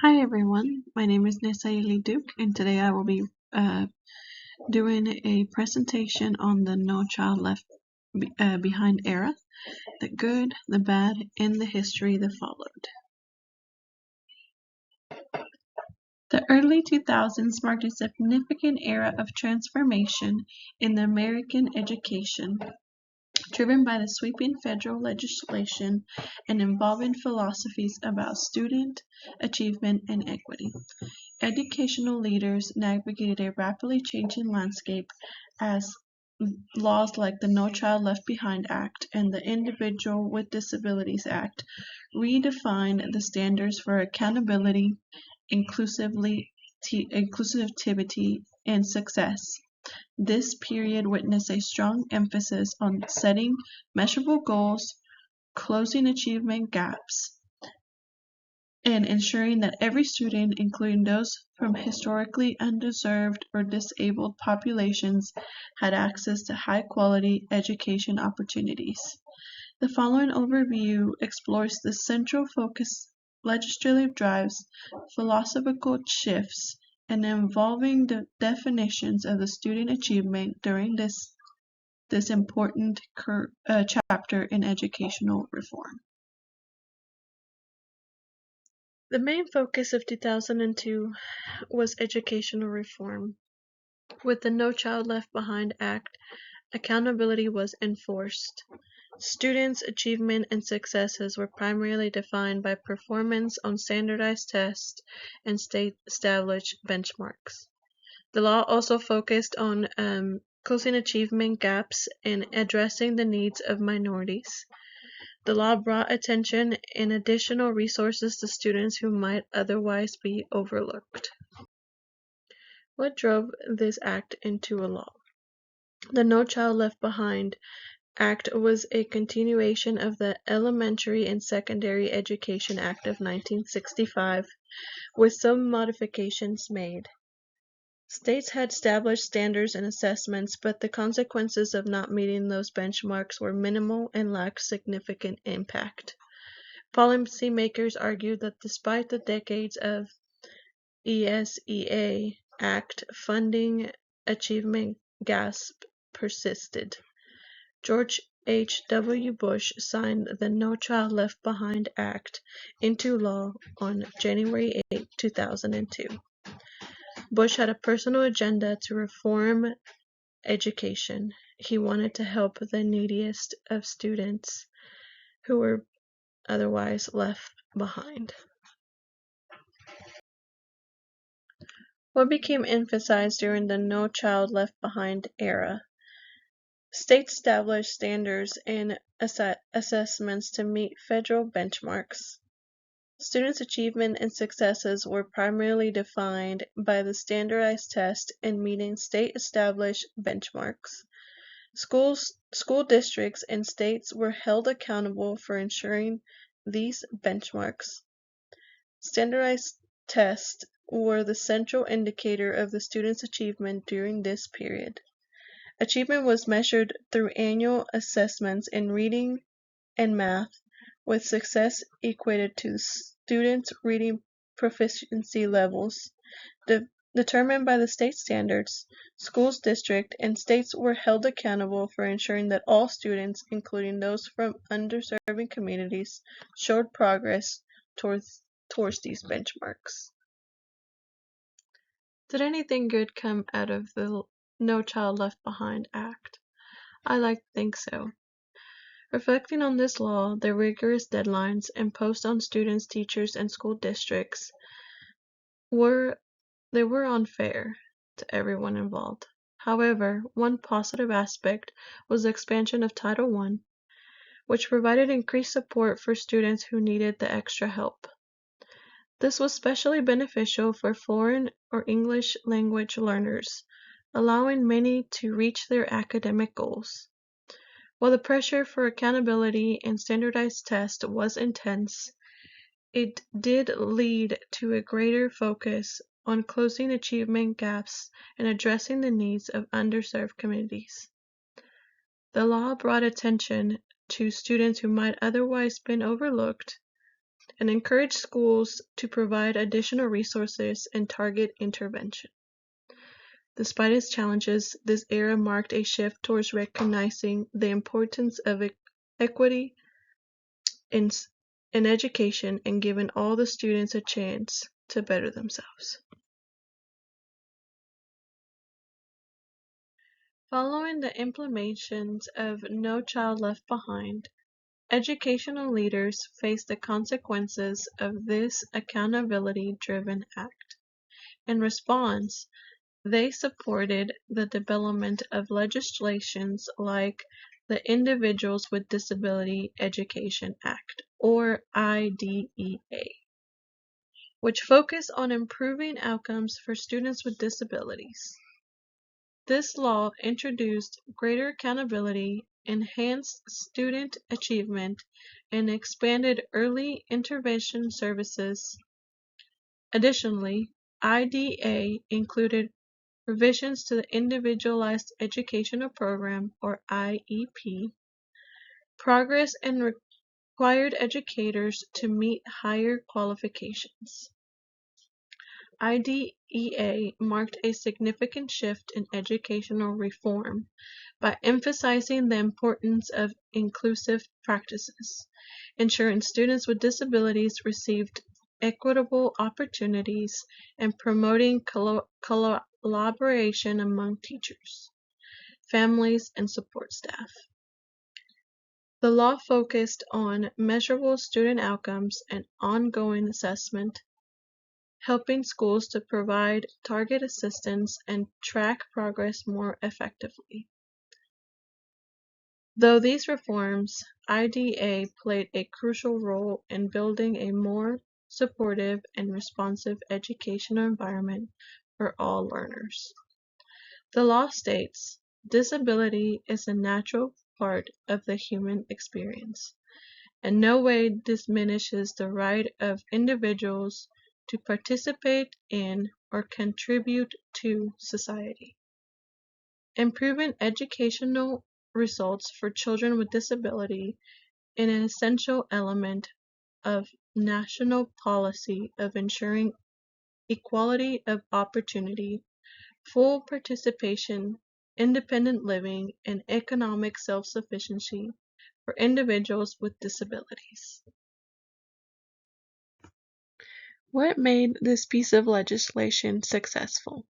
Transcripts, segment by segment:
Hi everyone, my name is Nesayeli Duke, and today I will be doing a presentation on the No Child Left Behind era, the good, the bad, and the history that followed. The early 2000s marked a significant era of transformation in the American education, driven by the sweeping federal legislation and involving philosophies about student achievement and equity. Educational leaders navigated a rapidly changing landscape as laws like the No Child Left Behind Act and the Individual with Disabilities Act redefined the standards for accountability, inclusivity, and success. This period witnessed a strong emphasis on setting measurable goals, closing achievement gaps, and ensuring that every student, including those from historically underserved or disabled populations, had access to high-quality education opportunities. The following overview explores the central focus, legislative drives, philosophical shifts, and evolving definitions of the student achievement during this important chapter in educational reform. The main focus of 2002 was educational reform. With the No Child Left Behind Act, accountability was enforced. Students' achievement and successes were primarily defined by performance on standardized tests and state-established benchmarks. The law also focused on closing achievement gaps and addressing the needs of minorities. The law brought attention and additional resources to students who might otherwise be overlooked. What drove this act into a law? The No Child Left Behind Act was a continuation of the Elementary and Secondary Education Act of 1965, with some modifications made. States had established standards and assessments, but the consequences of not meeting those benchmarks were minimal and lacked significant impact. Policymakers argued that despite the decades of ESEA Act funding, achievement gaps persisted. George H. W. Bush signed the No Child Left Behind Act into law on January 8, 2002. Bush had a personal agenda to reform education. He wanted to help the neediest of students who were otherwise left behind. What became emphasized during the No Child Left Behind era? States established standards and assessments to meet federal benchmarks. Students' achievement and successes were primarily defined by the standardized test and meeting state-established benchmarks. School districts and states were held accountable for ensuring these benchmarks. Standardized tests were the central indicator of the student's achievement during this period. Achievement was measured through annual assessments in reading and math, with success equated to students' reading proficiency levels. Determined by the state standards, schools, districts, and states were held accountable for ensuring that all students, including those from underserving communities, showed progress towards these benchmarks. Did anything good come out of the No Child Left Behind Act? I like to think so. Reflecting on this law, the rigorous deadlines imposed on students, teachers, and school districts were unfair to everyone involved. However, one positive aspect was the expansion of Title I, which provided increased support for students who needed the extra help. This was especially beneficial for foreign or English language learners, allowing many to reach their academic goals. While the pressure for accountability and standardized tests was intense, it did lead to a greater focus on closing achievement gaps and addressing the needs of underserved communities. The law brought attention to students who might otherwise been overlooked. and encouraged schools to provide additional resources and target intervention. Despite its challenges, this era marked a shift towards recognizing the importance of equity in education and giving all the students a chance to better themselves. Following the implementations of No Child Left Behind, educational leaders faced the consequences of this accountability-driven act. In response, they supported the development of legislations like the Individuals with Disability Education Act, or IDEA, which focused on improving outcomes for students with disabilities. This law introduced greater accountability, enhanced student achievement, and expanded early intervention services. Additionally, IDEA included revisions to the Individualized Educational Program, or IEP, progress and required educators to meet higher qualifications. IDEA marked a significant shift in educational reform by emphasizing the importance of inclusive practices, ensuring students with disabilities received equitable opportunities, and promoting collaboration among teachers, families, and support staff. The law focused on measurable student outcomes and ongoing assessment, helping schools to provide target assistance and track progress more effectively. Though these reforms, IDEA played a crucial role in building a more supportive and responsive educational environment for all learners. The law states, disability is a natural part of the human experience, and no way diminishes the right of individuals to participate in or contribute to society. Improving educational results for children with disability is an essential element of national policy of ensuring equality of opportunity, full participation, independent living, and economic self-sufficiency for individuals with disabilities. What made this piece of legislation successful?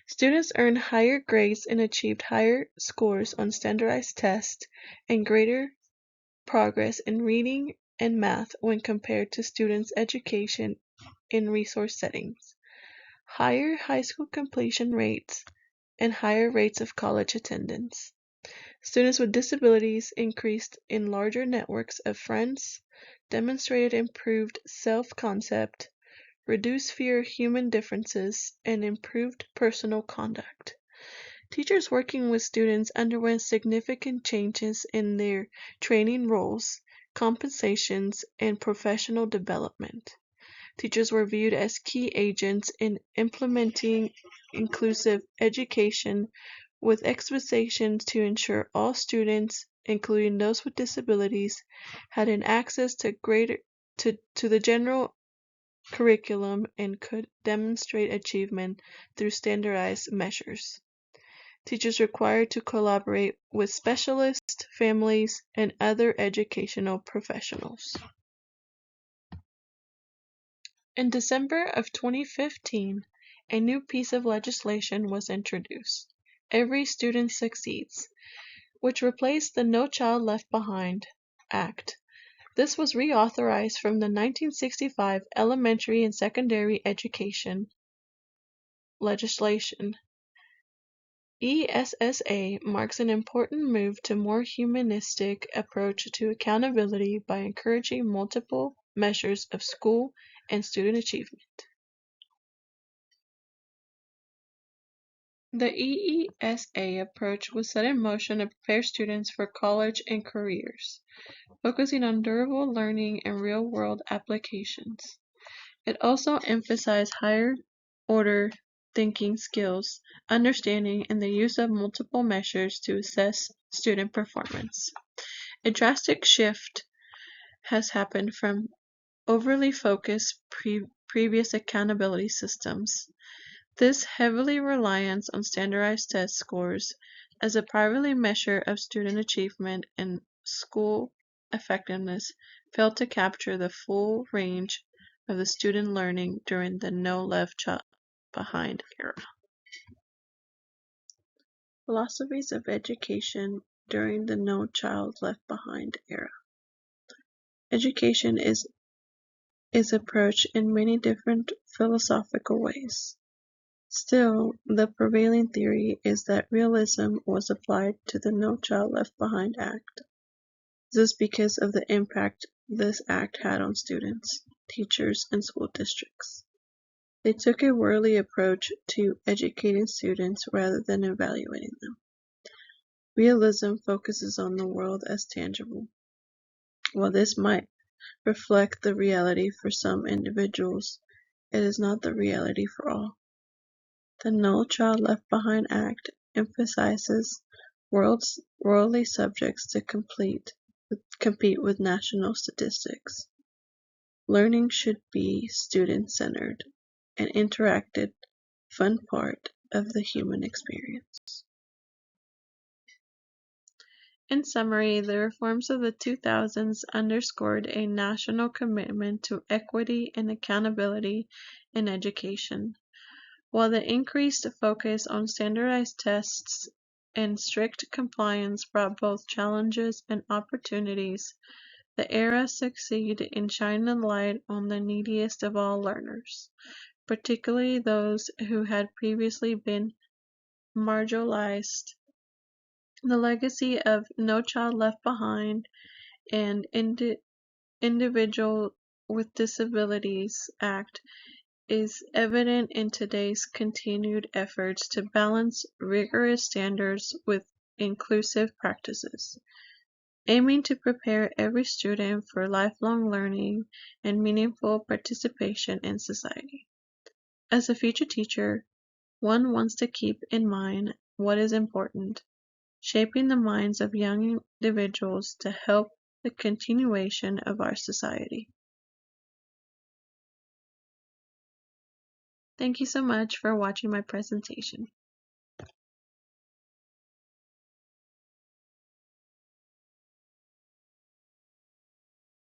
Students earned higher grades and achieved higher scores on standardized tests and greater progress in reading and math when compared to students' education in resource settings, higher high school completion rates, and higher rates of college attendance. Students with disabilities increased in larger networks of friends, demonstrated improved self-concept, reduced fear of human differences, and improved personal conduct. Teachers working with students underwent significant changes in their training roles, compensations, and professional development. Teachers were viewed as key agents in implementing inclusive education with expectations to ensure all students, including those with disabilities, had an access to the general curriculum and could demonstrate achievement through standardized measures. Teachers required to collaborate with specialists, families, and other educational professionals. In December of 2015, a new piece of legislation was introduced, Every Student Succeeds, which replaced the No Child Left Behind Act. This was reauthorized from the 1965 Elementary and Secondary Education legislation. ESSA marks an important move to a more humanistic approach to accountability by encouraging multiple measures of school and student achievement. The EESA approach was set in motion to prepare students for college and careers, focusing on durable learning and real-world applications. It also emphasized higher-order thinking skills, understanding, and the use of multiple measures to assess student performance. A drastic shift has happened from overly focused previous accountability systems. This heavily reliance on standardized test scores as a primary measure of student achievement and school effectiveness failed to capture the full range of the student learning during the No Left Child Behind era. Philosophies of education during the No Child Left Behind era. Education is approached in many different philosophical ways. Still, the prevailing theory is that realism was applied to the No Child Left Behind Act. This is because of the impact this act had on students, teachers, and school districts. They took a worldly approach to educating students rather than evaluating them. Realism focuses on the world as tangible. While this might reflect the reality for some individuals, it is not the reality for all. The No Child Left Behind Act emphasizes worldly subjects to compete with national statistics. Learning should be student-centered, an interactive, fun part of the human experience. In summary, the reforms of the 2000s underscored a national commitment to equity and accountability in education. While the increased focus on standardized tests and strict compliance brought both challenges and opportunities, the era succeeded in shining a light on the neediest of all learners, particularly those who had previously been marginalized. The legacy of No Child Left Behind and Individual with Disabilities Act is evident in today's continued efforts to balance rigorous standards with inclusive practices, aiming to prepare every student for lifelong learning and meaningful participation in society. As a future teacher, one wants to keep in mind what is important, shaping the minds of young individuals to help the continuation of our society. Thank you so much for watching my presentation.